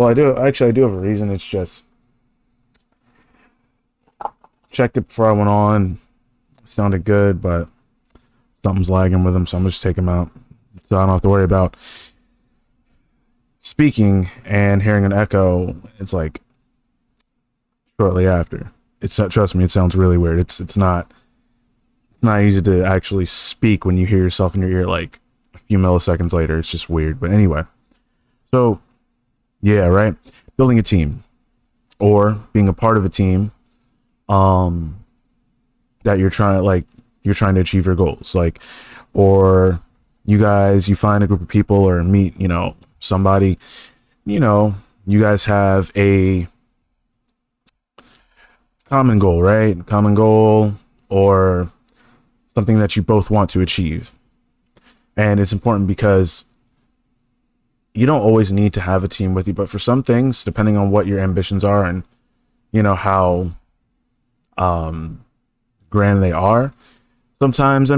Well, I do actually. I do have a reason. It's just checked it before I went on. Sounded good, but something's lagging with him, so I'm just take him out. So I don't have to worry about speaking and hearing an echo. It's like shortly after. It's not, trust me, it sounds really weird. It's not easy to actually speak when you hear yourself in your ear like a few milliseconds later. It's just weird. But anyway, so yeah, right. Building a team or being a part of a team that you're trying to achieve your goals, like, or you find a group of people or meet, somebody, you guys have a common goal, right? Common goal or something that you both want to achieve. And it's important because you don't always need to have a team with you, but for some things, depending on what your ambitions are and how grand they are, sometimes, you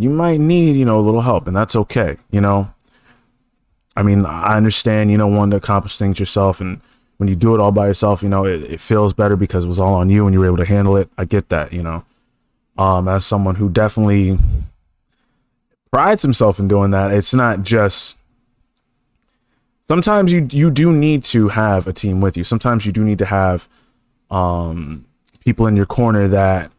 might need, a little help, and that's okay. I understand, wanting to accomplish things yourself, and when you do it all by yourself, it feels better because it was all on you and you were able to handle it. I get that, as someone who definitely prides himself in doing that. It's not just, sometimes you do need to have a team with you. Sometimes you do need to have people in your corner that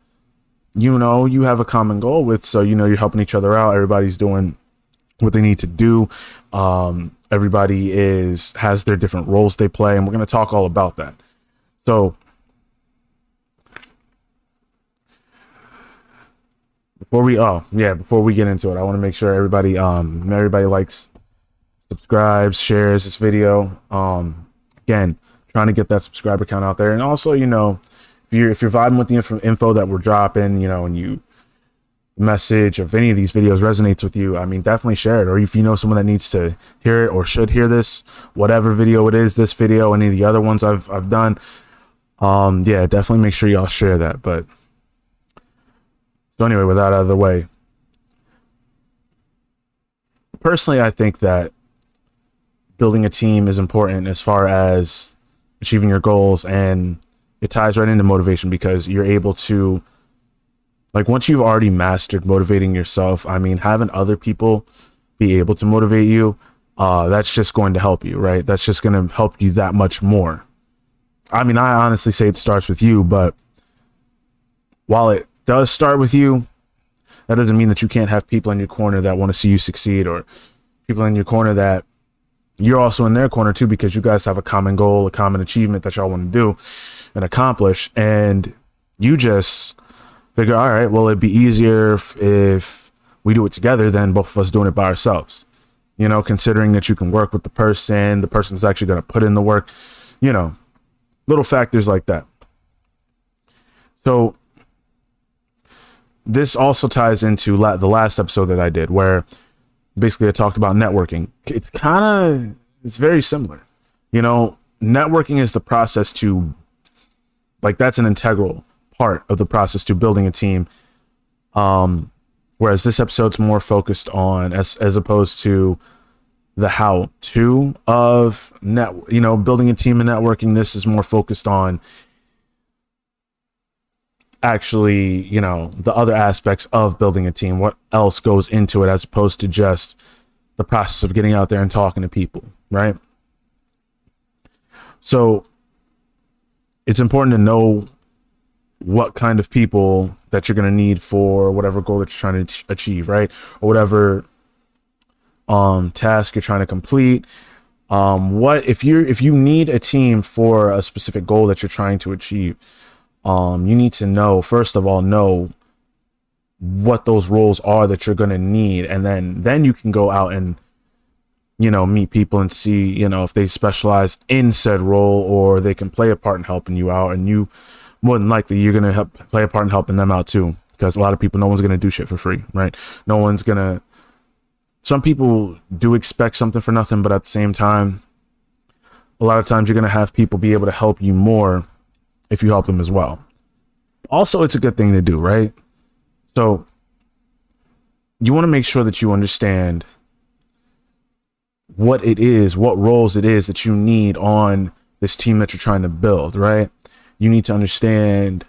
you have a common goal with, so you're helping each other out. Everybody's doing what they need to do. Everybody has their different roles they play, and we're going to talk all about that. So before we get into it, I want to make sure everybody likes, subscribes, shares this video. Again, trying to get that subscriber count out there, and also if you're vibing with the info that we're dropping, and the message of any of these videos resonates with you, definitely share it. Or if you know someone that needs to hear it or should hear this, whatever video it is, this video, any of the other ones I've done, definitely make sure y'all share that. But so anyway, with that out of the way, personally, I think that building a team is important as far as achieving your goals, and it ties right into motivation because you're able to, like, once you've already mastered motivating yourself, having other people be able to motivate you, that's just going to help you, right? That's just going to help you that much more. I honestly say it starts with you, but while it does start with you, that doesn't mean that you can't have people in your corner that want to see you succeed, or people in your corner that you're also in their corner too, because you guys have a common goal, a common achievement that y'all want to do and accomplish. And you just figure, all right, well, it'd be easier if we do it together than both of us doing it by ourselves. Considering that you can work with the person's actually going to put in the work, little factors like that. So this also ties into the last episode that I did, where basically I talked about networking. It's very similar. Networking is the process to, like, that's an integral part of the process to building a team. Whereas this episode's more focused on, as opposed to the how to of building a team and networking. This is more focused on actually, the other aspects of building a team, what else goes into it, as opposed to just the process of getting out there and talking to people, right? So it's important to know what kind of people that you're going to need for whatever goal that you're trying to achieve, right? Or whatever task you're trying to complete. What if you need a team for a specific goal that you're trying to achieve, you need to first of all know what those roles are that you're going to need, and then you can go out and meet people and see if they specialize in said role, or they can play a part in helping you out. And you, more than likely, you're going to play a part in helping them out too, because a lot of people, no one's going to do shit for free, right? Some people do expect something for nothing, but at the same time, a lot of times you're going to have people be able to help you more if you help them as well. Also, it's a good thing to do, right? So you want to make sure that you understand what it is, what roles it is that you need on this team that you're trying to build, right? You need to understand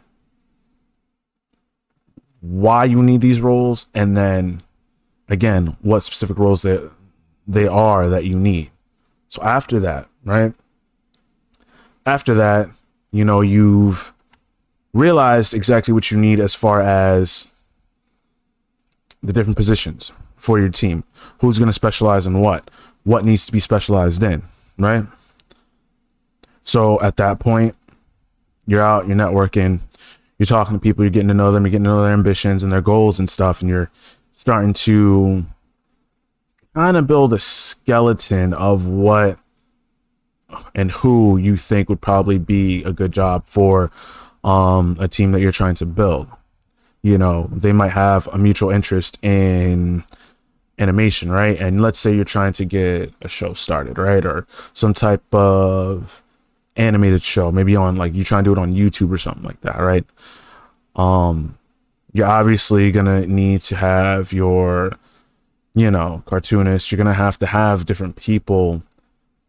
why you need these roles, and then again, what specific roles that they are that you need. So after that, right? After that, you've realized exactly what you need as far as the different positions for your team. Who's going to specialize in what needs to be specialized in, right? So at that point, you're out, you're networking, you're talking to people, you're getting to know them, you're getting to know their ambitions and their goals and stuff, and you're starting to kind of build a skeleton of what and who you think would probably be a good job for a team that you're trying to build. They might have a mutual interest in animation, right? And let's say you're trying to get a show started, right? Or some type of animated show, maybe on, like, you try and do it on YouTube or something like that, right? You're obviously gonna need to have your cartoonists. You're gonna have to have different people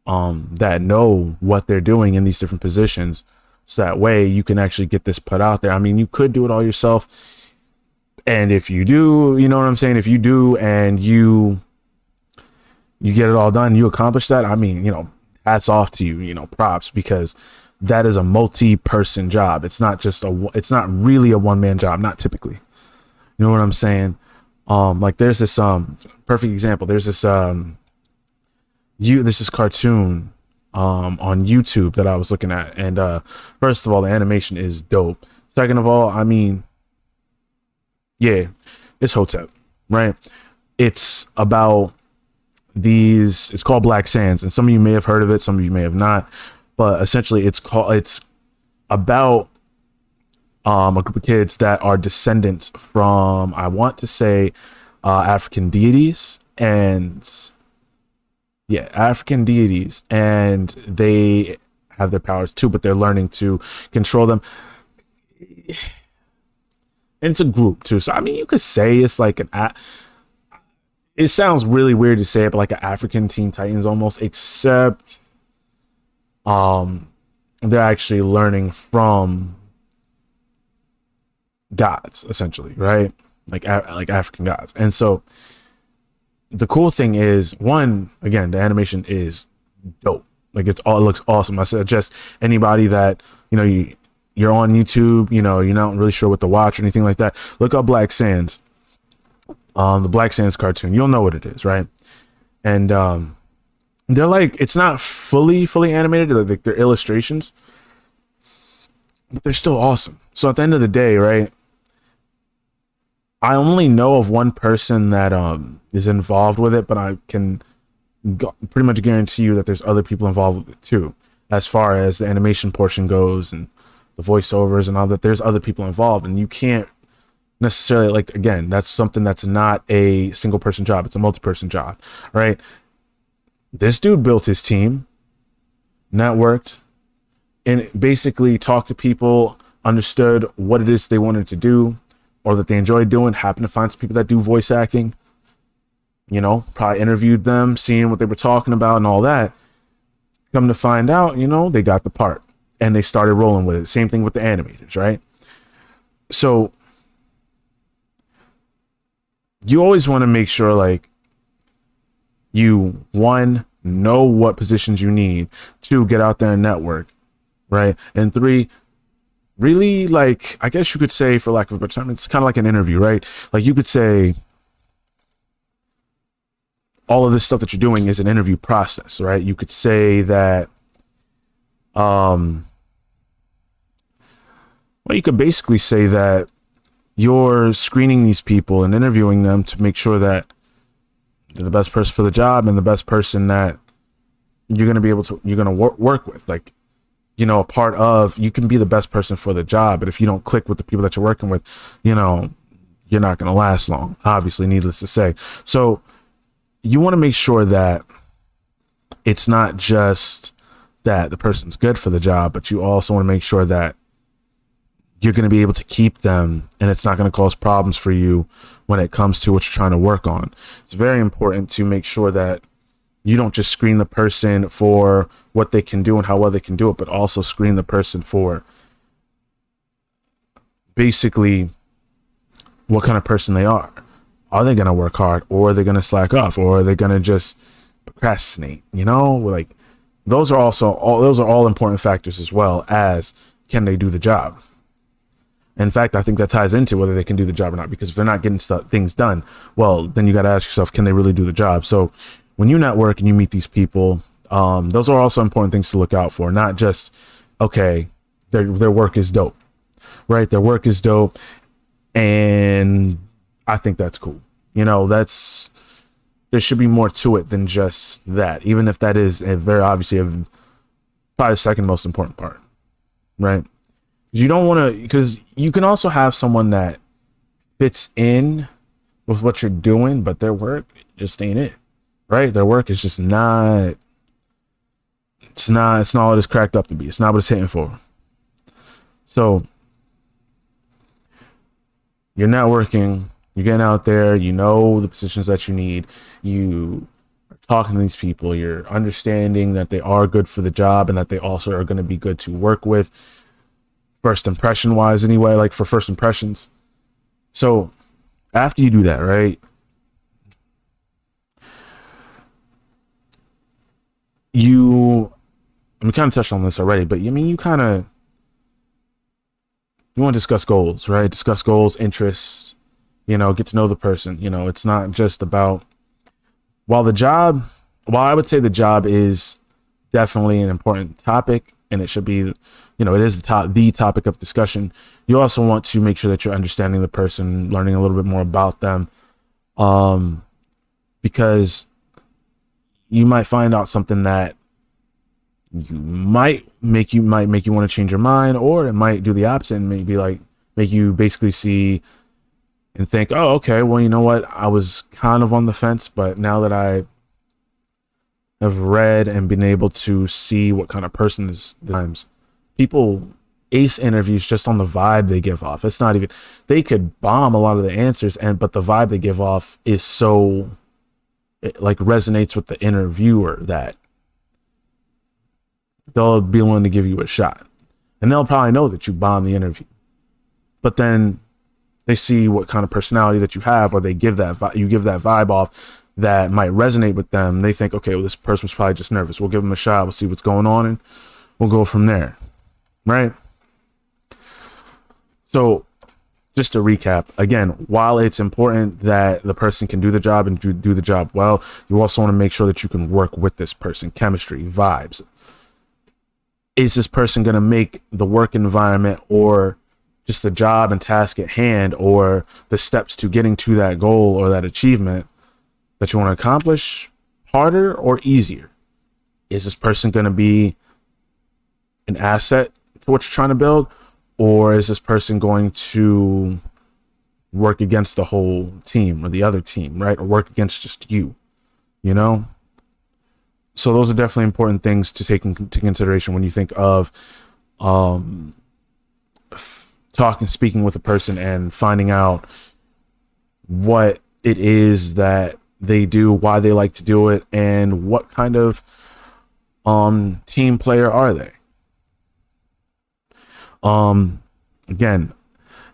that know what they're doing in these different positions, so that way you can actually get this put out there. I mean, you could do it all yourself, and if you do, you know what I'm saying, if you do and you get it all done, you accomplish that, I mean, hats off to you, props, because that is a multi-person job. It's not really a one-man job, not typically. You know what I'm saying? Like, there's this perfect example. There's this this cartoon on YouTube that I was looking at, and first of all, the animation is dope. Second of all, I mean, yeah, it's Hotep, right? It's about it's called Black Sands, and some of you may have heard of it, some of you may have not, but essentially it's about a group of kids that are descendants from, I want to say, African deities, and they have their powers too, but they're learning to control them. And it's a group too, so I mean, you could say it's like it sounds really weird to say it, but like an African Teen Titans almost, except they're actually learning from gods, essentially, right? Like African gods. And so the cool thing is, one, again, the animation is dope. Like, it looks awesome. I suggest anybody that you're on YouTube, you're not really sure what to watch or anything like that, look up Black Sands. The Black Sands cartoon, you'll know what it is, right? And they're like, it's not fully animated, like they're illustrations, but they're still awesome. So at the end of the day, right, I only know of one person that is involved with it, but I can pretty much guarantee you that there's other people involved with it too, as far as the animation portion goes and the voiceovers and all that. There's other people involved, and you can't necessarily, like, again, that's something that's not a single person job, it's a multi-person job, right? This dude built his team, networked, and basically talked to people, understood what it is they wanted to do or that they enjoyed doing, happened to find some people that do voice acting, probably interviewed them, seeing what they were talking about and all that. Come to find out, they got the part and they started rolling with it. Same thing with the animators, right? So you always want to make sure, like, you, one, know what positions you need, two, get out there and network, right? And three, really, like, I guess you could say, for lack of a better term, it's kind of like an interview, right? Like, you could say all of this stuff that you're doing is an interview process, right? You could say that, well, you could basically say that you're screening these people and interviewing them to make sure that they're the best person for the job and the best person that you're going to work with. Like, a part of, you can be the best person for the job, but if you don't click with the people that you're working with, you're not going to last long, obviously, needless to say. So you want to make sure that it's not just that the person's good for the job, but you also want to make sure that you're going to be able to keep them and it's not going to cause problems for you when it comes to what you're trying to work on. It's very important to make sure that you don't just screen the person for what they can do and how well they can do it, but also screen the person for basically what kind of person they are. Are they going to work hard, or are they going to slack off, or are they going to just procrastinate? You know, like those are all important factors, as well as can they do the job. In fact, I think that ties into whether they can do the job or not, because if they're not getting things done, well, then you got to ask yourself, can they really do the job? So when you network and you meet these people, those are also important things to look out for. Not just, okay, their work is dope, right? Their work is dope, and I think that's cool. You know, there should be more to it than just that, even if that is very obviously probably the second most important part, right? You don't want to, because you can also have someone that fits in with what you're doing, but their work just ain't it, right? Their work is just not, it's not what it's cracked up to be. It's not what it's hitting for. So you're networking, you're getting out there, you know the positions that you need, you are talking to these people, you're understanding that they are good for the job and that they also are going to be good to work with. First impression wise, anyway, like for first impressions. So after you do that, right, we kind of touched on this already, but I mean, you want to discuss goals, right? Discuss goals, interests, you know, get to know the person. You know, it's not just about, while I would say the job is definitely an important topic, and it should be, you know, it is the topic of discussion. You also want to make sure that you're understanding the person, learning a little bit more about them, because you might find out something that might make you want to change your mind, or it might do the opposite and maybe like make you basically see and think, oh, okay, well, you know what, I was kind of on the fence, but now that I have read and been able to see what kind of person is, times people ace interviews just on the vibe they give off. It's not even, they could bomb a lot of the answers, but the vibe they give off is so, it like resonates with the interviewer that they'll be willing to give you a shot, and they'll probably know that you bombed the interview, but then they see what kind of personality that you have, or you give that vibe off that might resonate with them. They think, okay, well, this person was probably just nervous. We'll give them a shot. We'll see what's going on, and we'll go from there. Right? So just to recap, again, while it's important that the person can do the job and do the job well, you also want to make sure that you can work with this person. Chemistry, vibes. Is this person going to make the work environment, or just the job and task at hand, or the steps to getting to that goal or that achievement that you want to accomplish, harder or easier? Is this person going to be an asset to what you're trying to build, or is this person going to work against the whole team or the other team, right? Or work against just you, you know? So those are definitely important things to take into consideration when you think of speaking with a person and finding out what it is that they do, why they like to do it, and what kind of team player are they. Again,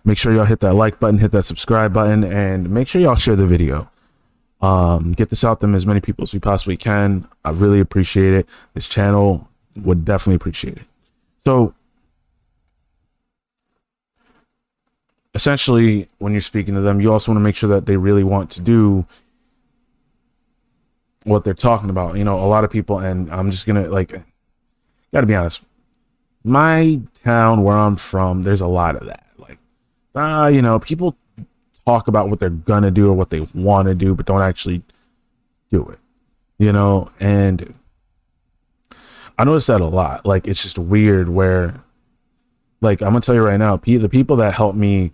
make sure y'all hit that like button, hit that subscribe button, and make sure y'all share the video. Get this out to as many people as we possibly can. I really appreciate it. This channel would definitely appreciate it. So essentially, when you're speaking to them, you also want to make sure that they really want to do what they're talking about. You know, a lot of people, and I'm just gonna gotta be honest, my town where I'm from, there's a lot of that. You know, people talk about what they're gonna do or what they want to do, but don't actually do it, you know. And I notice that a lot. Like, it's just weird where, like, I'm gonna tell you right now, the people that help me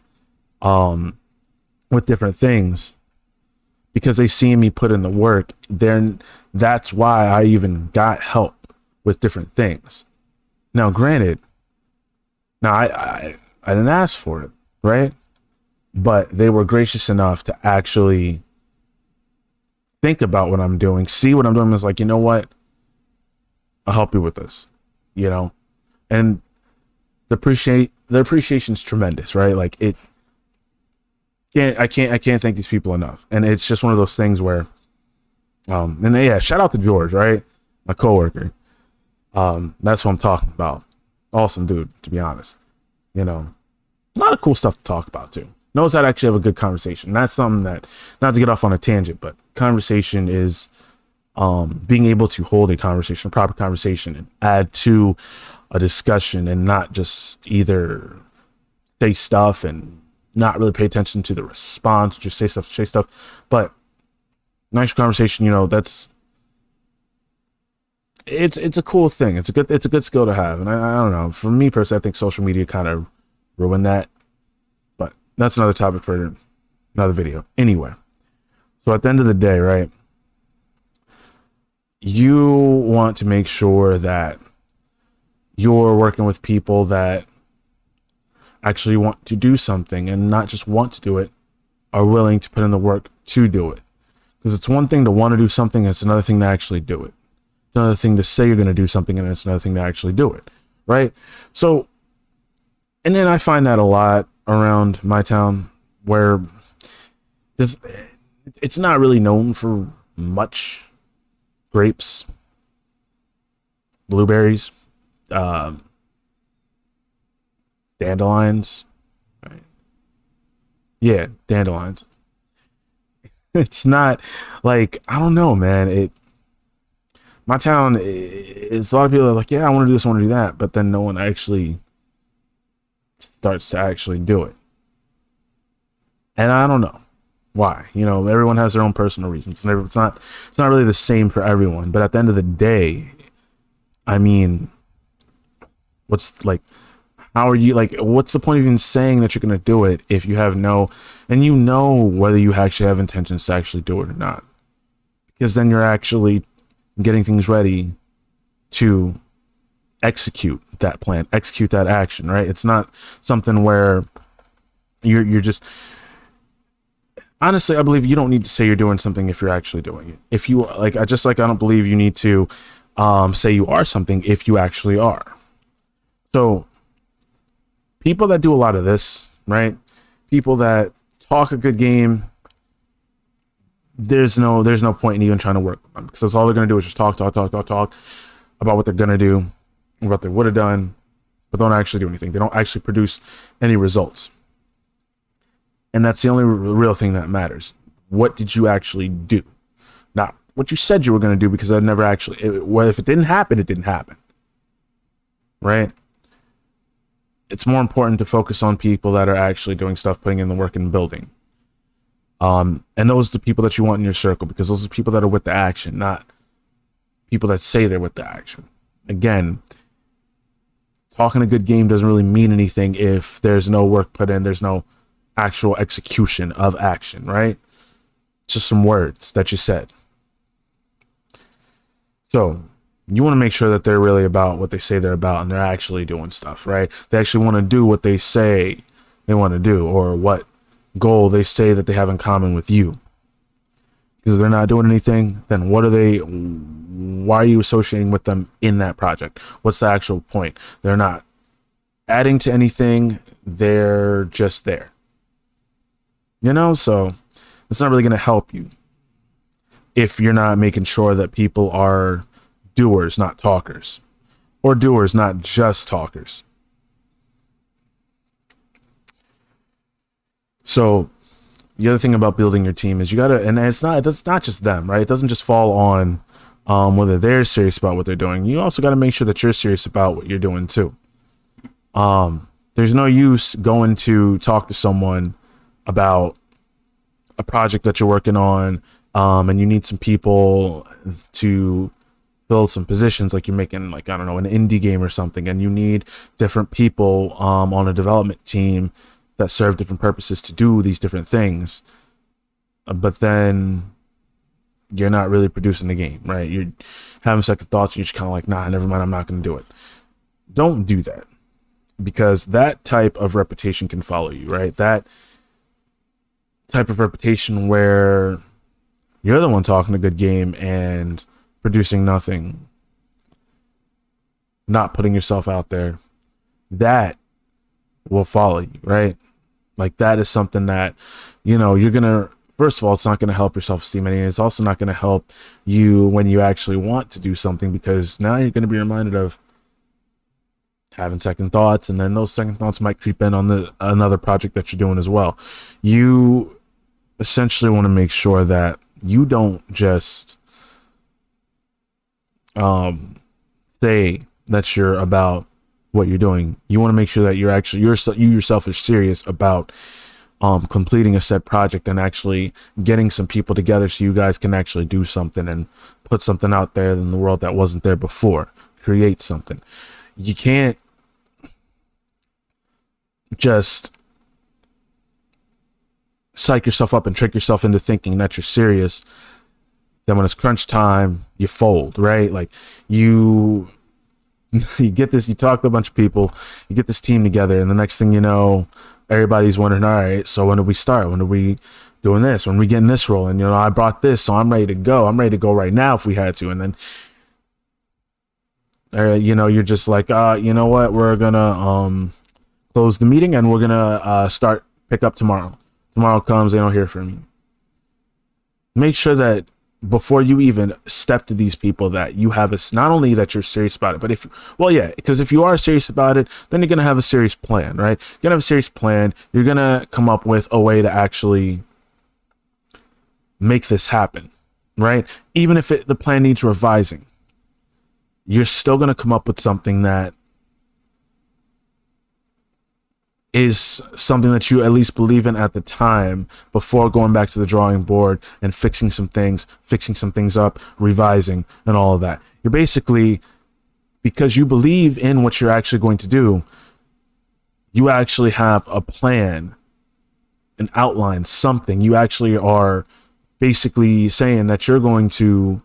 with different things, because they see me put in the work, then that's why I even got help with different things. Now, granted, I didn't ask for it, right? But they were gracious enough to actually think about what I'm doing, see what I'm doing. Is like, you know what? I'll help you with this, you know, and the appreciation's tremendous, right? Like I can't thank these people enough. And it's just one of those things where, and yeah, shout out to George, right? My coworker. That's what I'm talking about. Awesome dude, to be honest. You know, a lot of cool stuff to talk about too. Knows how to actually have a good conversation. That's something that, not to get off on a tangent, but conversation is being able to hold a conversation, a proper conversation, and add to a discussion and not just either say stuff and not really pay attention to the response, just say stuff. But nice conversation, you know, it's a cool thing. It's a good skill to have. And I don't know. For me personally, I think social media kind of ruined that. But that's another topic for another video. Anyway, so at the end of the day, right? You want to make sure that you're working with people that actually want to do something and not just want to do it, are willing to put in the work to do it. Because it's one thing to want to do something, it's another thing to actually do it. It's another thing to say you're going to do something, and it's another thing to actually do it, right? So, and then I find that a lot around my town where it's not really known for much. Grapes, blueberries, dandelions. Right. Yeah, dandelions. It's not like, I don't know, man. My town is a lot of people are like, yeah, I want to do this, I want to do that, but then no one actually starts to actually do it, and I don't know why. You know, everyone has their own personal reasons, and it's not really the same for everyone. But at the end of the day, I mean, what's like, how are you, like, what's the point of even saying that you're going to do it if you have no, and you know whether you actually have intentions to actually do it or not? Because then you're actually getting things ready to execute that plan, execute that action, right? It's not something where you're just, honestly, I believe you don't need to say you're doing something if you're actually doing it. If you like, I don't believe you need to say you are something if you actually are. So people that do a lot of this, right? People that talk a good game, there's no point in even trying to work with them, because that's all they're gonna do is just talk about what they're gonna do, what they would have done, but don't actually do anything. They don't actually produce any results. And that's the only real thing that matters. What did you actually do? Not what you said you were going to do, because that never actually, if it didn't happen, it didn't happen. Right? It's more important to focus on people that are actually doing stuff, putting in the work and building. And those are the people that you want in your circle, because those are people that are with the action, not people that say they're with the action. Again, talking a good game doesn't really mean anything if there's no work put in, there's no actual execution of action, right? Just some words that you said. So you want to make sure that they're really about what they say they're about, and they're actually doing stuff, right? They actually want to do what they say they want to do, or what goal they say that they have in common with you. Because if they're not doing anything, then why are you associating with them in that project? What's the actual point? They're not adding to anything, they're just there. You know, so it's not really going to help you if you're not making sure that people are doers, not talkers, or doers, not just talkers. So the other thing about building your team is you gotta, and it's not just them, right? It doesn't just fall on whether they're serious about what they're doing. You also got to make sure that you're serious about what you're doing too. There's no use going to talk to someone about a project that you're working on, and you need some people to fill some positions, like you're making, like, I don't know, an indie game or something, and you need different people on a development team that serve different purposes to do these different things, but then you're not really producing the game, right? You're having second thoughts, and you're just kind of like, nah, never mind, I'm not going to do it. Don't do that, because that type of reputation can follow you, right? That type of reputation where you're the one talking a good game and producing nothing, not putting yourself out there, that will follow you, right? Like that is something that, you're gonna, first of all, it's not gonna help your self-esteem, and it's also not gonna help you when you actually want to do something, because now you're gonna be reminded of having second thoughts, and then those second thoughts might creep in on another project that you're doing as well. You essentially want to make sure that you don't just say that you're about what you're doing. You want to make sure that you yourself are serious about completing a set project and actually getting some people together so you guys can actually do something and put something out there in the world that wasn't there before. Create something. You can't just psych yourself up and trick yourself into thinking that you're serious. Then when it's crunch time, you fold, right? Like you get this, you talk to a bunch of people, you get this team together, and the next thing you know, everybody's wondering, all right, so when do we start? When are we doing this? When are we getting this role? And I brought this, so I'm ready to go. I'm ready to go right now if we had to. And then you're just like, you know what? We're gonna close the meeting and we're gonna pick up tomorrow. Tomorrow comes, they don't hear from you. Make sure that before you even step to these people, that you have not only that you're serious about it, but because if you are serious about it, then you're gonna have a serious plan, right? You're gonna have a serious plan. You're gonna come up with a way to actually make this happen, right? Even if the plan needs revising, you're still going to come up with something that is something that you at least believe in at the time, before going back to the drawing board and fixing some things up, revising, and all of that. You're basically, because you believe in what you're actually going to do, you actually have a plan, an outline, something. You actually are basically saying that you're going to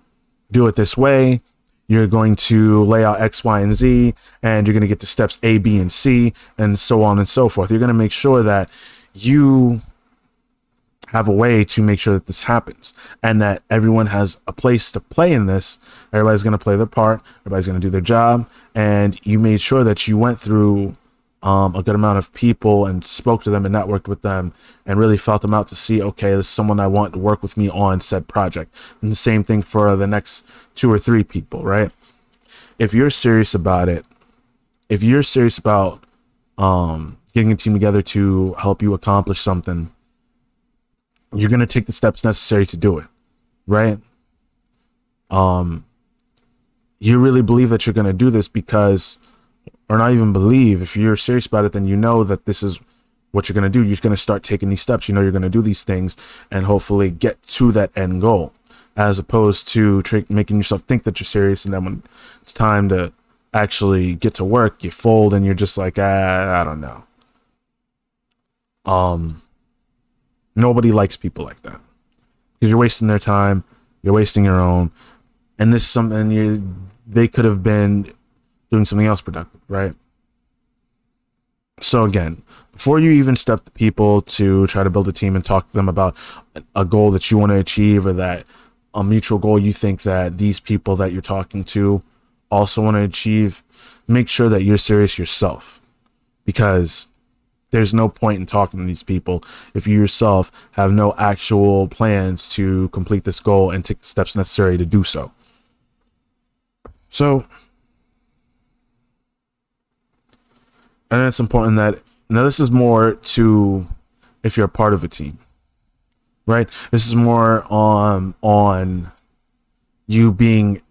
do it this way. You're going to lay out X, Y, and Z, and you're going to get to steps A, B, and C, and so on and so forth. You're going to make sure that you have a way to make sure that this happens, and that everyone has a place to play in this. Everybody's going to play their part. Everybody's going to do their job. And you made sure that you went through a good amount of people and spoke to them and networked with them and really felt them out to see, okay, this is someone I want to work with me on said project. And the same thing for the next 2 or 3 people, right? If you're serious about it, if you're serious about getting a team together to help you accomplish something, you're going to take the steps necessary to do it, right? You really believe that you're going to do this because, or not even believe, if you're serious about it, then you know that this is what you're going to do. You're going to start taking these steps. You're going to do these things and hopefully get to that end goal, as opposed to making yourself think that you're serious, and then when it's time to actually get to work, you fold and you're just like, I don't know. Nobody likes people like that, because you're wasting their time, you're wasting your own, and this is something they could have been doing something else productive, right? So again, before you even step to people to try to build a team and talk to them about a goal that you want to achieve, or that a mutual goal you think that these people that you're talking to also want to achieve, make sure that you're serious yourself, because there's no point in talking to these people if you yourself have no actual plans to complete this goal and take the steps necessary to do so. So, and it's important that, now this is more to if you're a part of a team, right? This is more on you being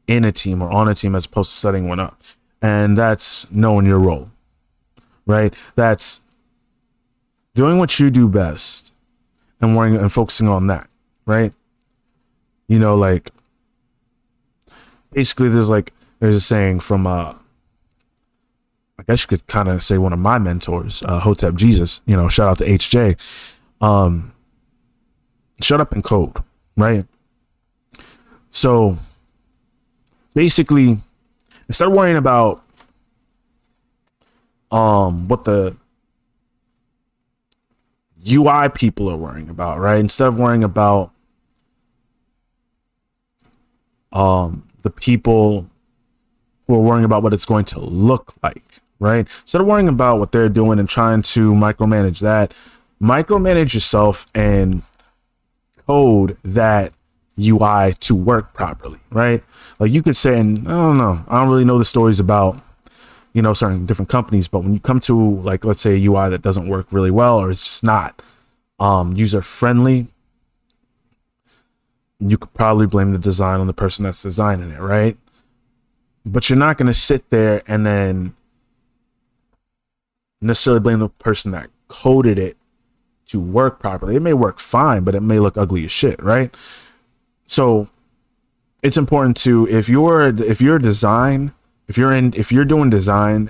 in a team or on a team, as opposed to setting one up. And that's knowing your role, right? That's doing what you do best and worrying and focusing on that, right? Like, basically there's a saying from I guess you could kind of say one of my mentors, Hotep Jesus, shout out to HJ. Shut up and code, right? So basically, instead of worrying about what the UI people are worrying about, right? Instead of worrying about the people who are worrying about what it's going to look like, right? Instead of worrying about what they're doing and trying to micromanage that, micromanage yourself and code that UI to work properly, right? Like you could say, and I don't know, I don't really know the stories about, certain different companies, but when you come to, like, let's say a UI that doesn't work really well, or it's just not user friendly, you could probably blame the design on the person that's designing it, right? But you're not going to sit there and then necessarily blame the person that coded it to work properly. It may work fine, but it may look ugly as shit, right? So it's important to, if you're doing design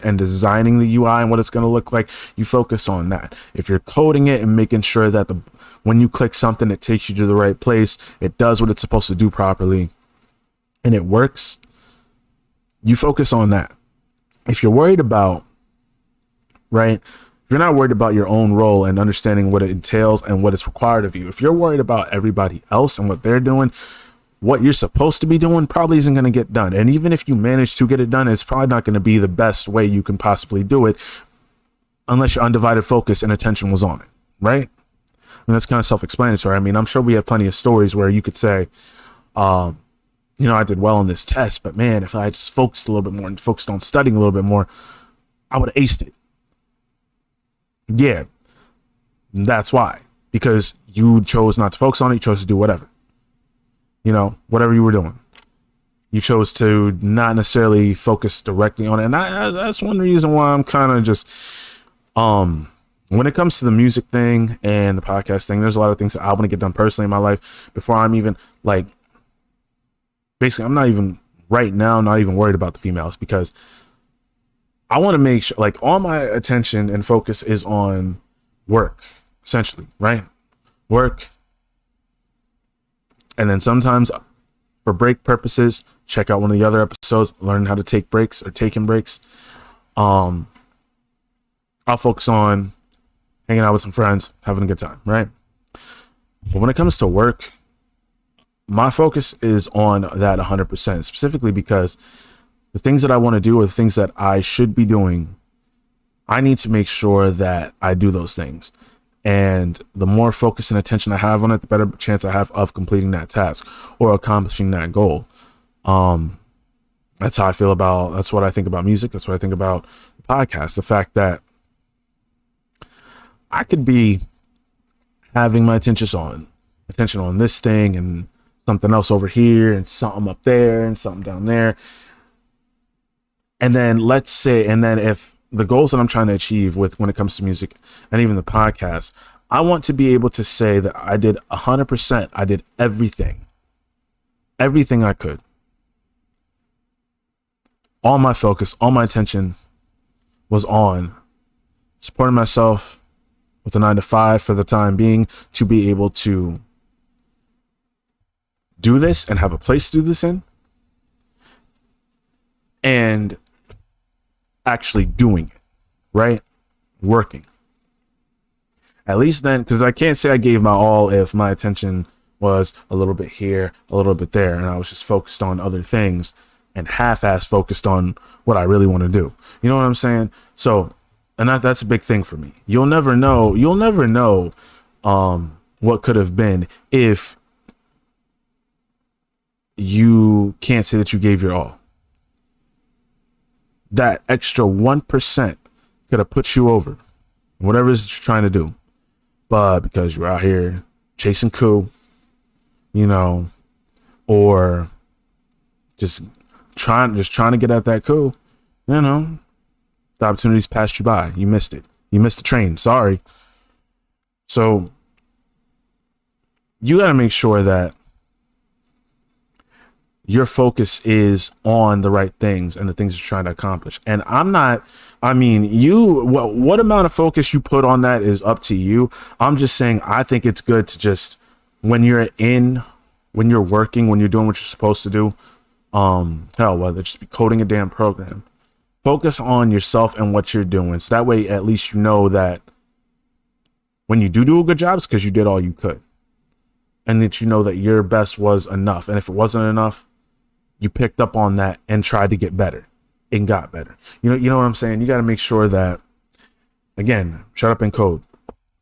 and designing the UI and what it's going to look like, you focus on that. If you're coding it and making sure that when you click something, it takes you to the right place, it does what it's supposed to do properly, and it works, you focus on that. If you're worried about, right, if you're not worried about your own role and understanding what it entails and what is required of you, if you're worried about everybody else and what they're doing, what you're supposed to be doing probably isn't going to get done. And even if you manage to get it done, it's probably not going to be the best way you can possibly do it unless your undivided focus and attention was on it, right? And that's kind of self-explanatory. I mean, I'm sure we have plenty of stories where you could say, I did well on this test, but man, if I just focused a little bit more and focused on studying a little bit more, I would have aced it. Yeah, that's why. Because you chose not to focus on it, you chose to do whatever. Whatever you were doing. You chose to not necessarily focus directly on it. And that's one reason why I'm kind of just, when it comes to the music thing and the podcast thing, there's a lot of things that I want to get done personally in my life before I'm even basically, I'm not even right now, not even worried about the females, because I want to make sure, all my attention and focus is on work, essentially, right? Work. And then sometimes for break purposes, check out one of the other episodes, learn how to take breaks or taking breaks. I'll focus on hanging out with some friends, having a good time, right? But when it comes to work, my focus is on that 100%, specifically because the things that I want to do are the things that I should be doing. I need to make sure that I do those things. And the more focus and attention I have on it, the better chance I have of completing that task or accomplishing that goal. That's how I feel that's what I think about music. That's what I think about the podcast. The fact that I could be having my attention on this thing and something else over here and something up there and something down there. And then if the goals that I'm trying to achieve when it comes to music and even the podcast, I want to be able to say that I did 100%. I did everything I could. All my focus, all my attention was on supporting myself with a 9-to-5 for the time being, to be able to do this and have a place to do this in, and actually doing it, right? Working. At least then, because I can't say I gave my all if my attention was a little bit here, a little bit there, and I was just focused on other things and half-ass focused on what I really want to do. You know what I'm saying? So, and that's a big thing for me. You'll never know what could have been if you can't say that you gave your all. That extra 1% could have put you over, whatever it is that you're trying to do. But because you're out here chasing coup, or just trying to get at that coup, the opportunities passed you by. You missed it. You missed the train. Sorry. So you got to make sure that your focus is on the right things and the things you're trying to accomplish. And what amount of focus you put on that is up to you. I'm just saying, I think it's good to just, when you're working, when you're doing what you're supposed to do, whether it's just be coding a damn program, focus on yourself and what you're doing. So that way, at least you know that when you do a good job, it's because you did all you could. And that you know that your best was enough. And if it wasn't enough, you picked up on that and tried to get better and got better. You know what I'm saying? You got to make sure that, again, shut up and code.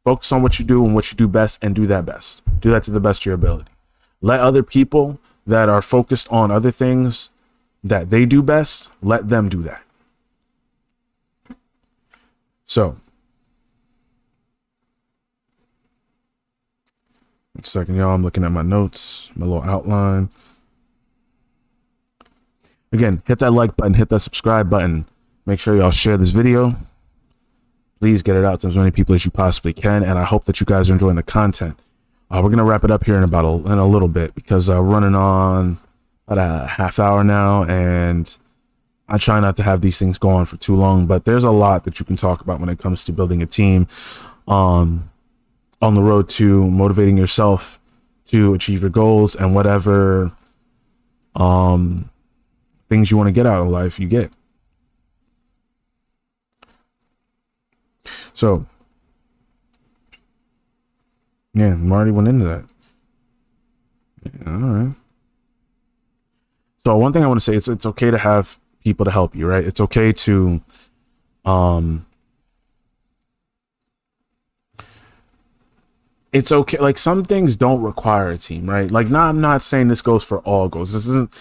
Focus on what you do and what you do best, and do that best. Do that to the best of your ability. Let other people that are focused on other things that they do best, let them do that. So, 1 second, y'all. I'm looking at my notes, my little outline. Again, hit that like button, hit that subscribe button. Make sure y'all share this video. Please get it out to as many people as you possibly can, and I hope that you guys are enjoying the content. We're gonna wrap it up here in a little bit, because we're running on about a half hour now, and I try not to have these things go on for too long. But there's a lot that you can talk about when it comes to building a team, on the road to motivating yourself to achieve your goals, and whatever things you want to get out of life, you get. So, yeah, Marty went into that. Yeah, all right. So one thing I want to say, it's okay to have people to help you, right? It's okay to it's okay, like, some things don't require a team, right? Like, I'm not saying this goes for all goals. This isn't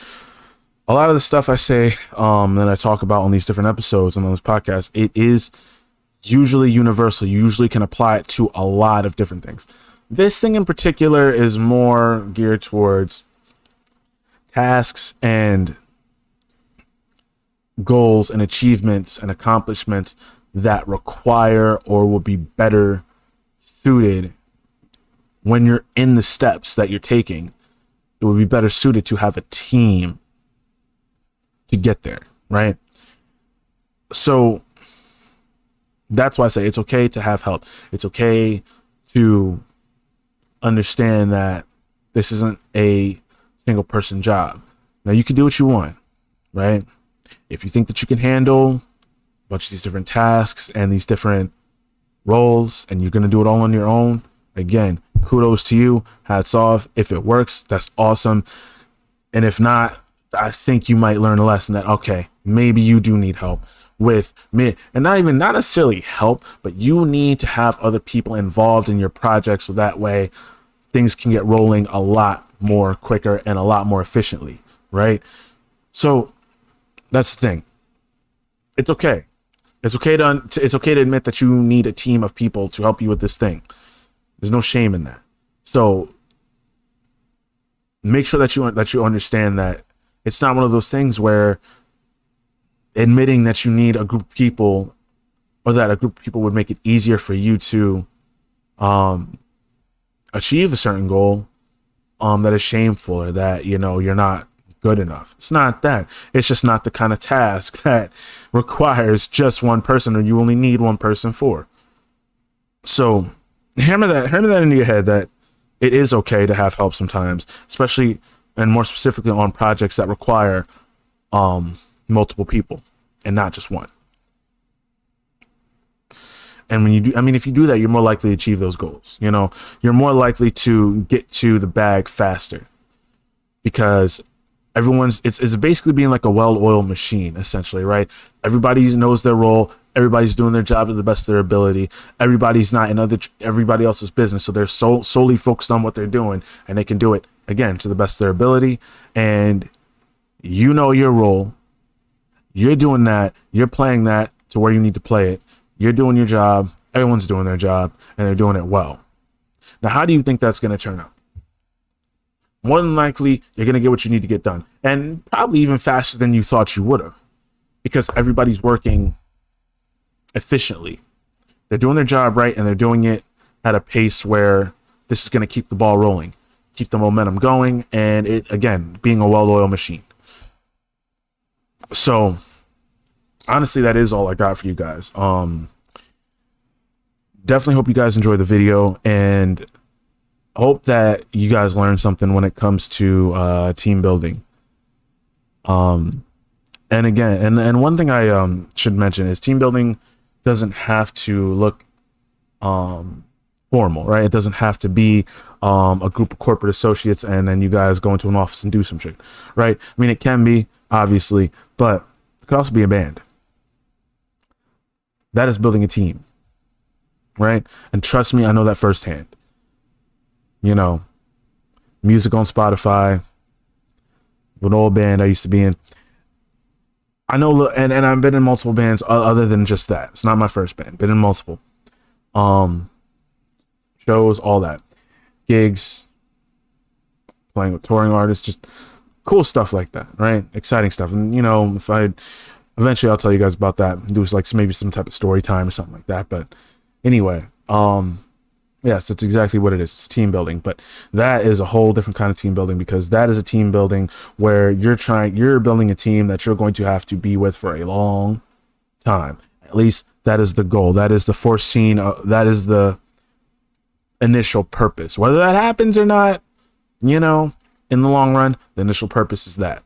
a lot of the stuff I say that I talk about on these different episodes and on this podcast. It is usually universal. You usually can apply it to a lot of different things. This thing in particular is more geared towards tasks and goals and achievements and accomplishments that require or will be better suited when you're in the steps that you're taking. It would be better suited to have a team to get there, right? So that's why I say it's okay to have help. It's okay to understand that this isn't a single person job. Now, you can do what you want, right? If you think that you can handle a bunch of these different tasks and these different roles, and you're going to do it all on your own, again, kudos to you. Hats off. If it works, that's awesome. And if not, I think you might learn a lesson that, okay, maybe you do need help with me, and not necessarily help, but you need to have other people involved in your project, so that way things can get rolling a lot more quicker and a lot more efficiently, right? So that's the thing. It's okay. It's okay to admit that you need a team of people to help you with this thing. There's no shame in that. So make sure that you understand that it's not one of those things where admitting that you need a group of people, or that a group of people would make it easier for you to achieve a certain goal, that is shameful, or that, you're not good enough. It's not that. It's just not the kind of task that requires just one person, or you only need one person for. So hammer that into your head, that it is okay to have help sometimes, especially and more specifically on projects that require multiple people and not just one. And when you do, if you do that, you're more likely to achieve those goals. You're more likely to get to the bag faster, because it's basically being like a well-oiled machine, essentially, right? Everybody knows their role. Everybody's doing their job to the best of their ability. Everybody's not in everybody else's business, so they're solely focused on what they're doing, and they can do it, again, to the best of their ability. And you know your role. You're doing that. You're playing that to where you need to play it. You're doing your job. Everyone's doing their job, and they're doing it well. Now, how do you think that's going to turn out? More than likely, you're going to get what you need to get done, and probably even faster than you thought you would have, because everybody's working efficiently. They're doing their job right, and they're doing it at a pace where this is going to keep the ball rolling, keep the momentum going, and it, again, being a well-oiled machine. So honestly, that is all I got for you guys. Definitely hope you guys enjoy the video, and hope that you guys learn something when it comes to team building. And again, and one thing I should mention is team building doesn't have to look formal, right? It doesn't have to be a group of corporate associates and then you guys go into an office and do some shit, right? I mean, it can be, obviously, but it could also be a band. That is building a team, right? And trust me, I know that firsthand. You know, music on Spotify, an old band I used to be in. I know, and I've been in multiple bands other than just that. It's not my first band. Been in multiple shows, all that, gigs, playing with touring artists, just cool stuff like that, right? Exciting stuff. And you know, if I eventually, I'll tell you guys about that. Do like maybe some type of story time or something like that. But anyway, yes, it's exactly what it is. It's team building, but that is a whole different kind of team building, because that is a team building where you're building a team that you're going to have to be with for a long time. At least that is the goal. That is the foreseen. That is the initial purpose. Whether that happens or not, you know, in the long run, the initial purpose is that.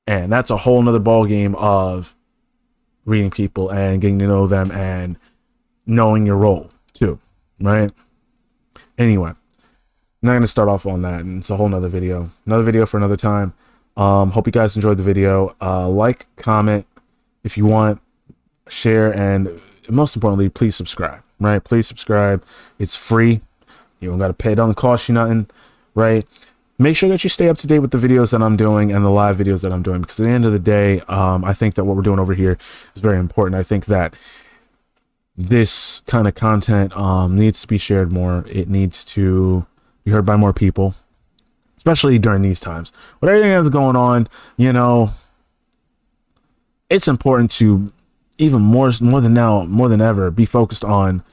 And that's a whole nother ball game of reading people and getting to know them and knowing your role too. Right. Anyway, I'm not going to start off on that, and it's a whole nother video for another time. Hope you guys enjoyed the video. Like, comment if you want, share, and most importantly, please subscribe. Right. Please subscribe. It's free. You don't got to pay. It doesn't cost you nothing. Right. Make sure that you stay up to date with the videos that I'm doing and the live videos that I'm doing, because at the end of the day, I think that what we're doing over here is very important. I think that this kind of content needs to be shared more. It needs to be heard by more people, especially during these times. With everything that's going on, you know, it's important to even more than now, more than ever, be focused on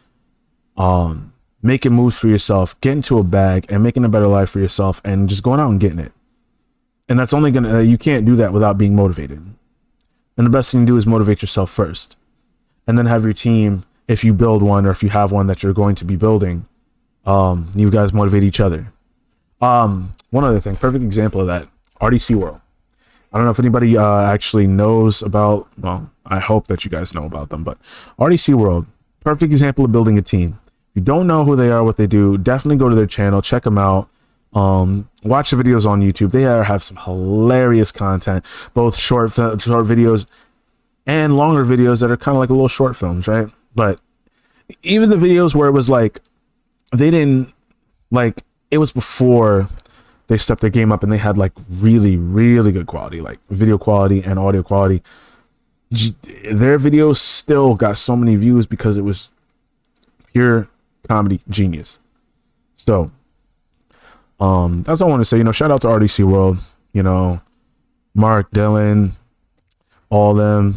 making moves for yourself, getting to a bag and making a better life for yourself, and just going out and getting it. And that's only gonna you can't do that without being motivated. And the best thing to do is motivate yourself first, and then have your team, if you build one or if you have one that you're going to be building, you guys motivate each other. One other thing, perfect example of that, RDC World. I don't know if anybody actually knows about, well, I hope that you guys know about them, but RDC World, perfect example of building a team. If you don't know who they are, what they do, definitely go to their channel, check them out. Watch the videos on YouTube. They have some hilarious content, both short videos and longer videos that are kind of like little short films, right? But even the videos where it was like, they didn't, like, it was before they stepped their game up and they had like really, really good quality, like video quality and audio quality. Their videos still got so many views because it was pure comedy genius. So, that's all I want to say. You know, shout out to RDC World, you know, Mark, Dylan, all them,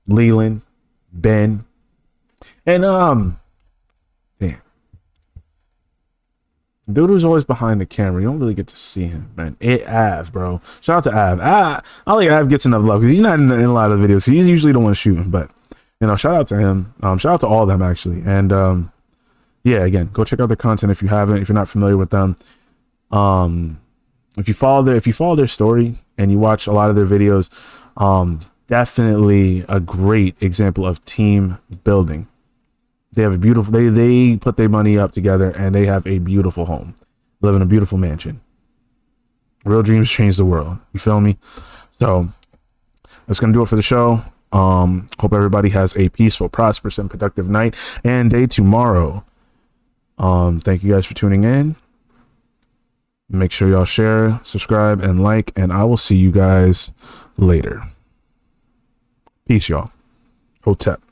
Leland, Ben, and damn, dude who's always behind the camera. You don't really get to see him, man. Av, bro. Shout out to Av. I don't think Av gets enough love because he's not in a lot of the videos. He's usually the one shooting, but you know, shout out to him. Shout out to all of them actually. And yeah, again, go check out their content if you haven't, if you're not familiar with them. If you follow their story and you watch a lot of their videos, definitely a great example of team building. They have a beautiful, they put their money up together and they have a beautiful home, live in a beautiful mansion. Real dreams change the world. You feel me? So that's going to do it for the show. Hope everybody has a peaceful, prosperous, and productive night and day tomorrow. Thank you guys for tuning in. Make sure y'all share, subscribe, and like, and I will see you guys later. Peace, y'all. Hotep.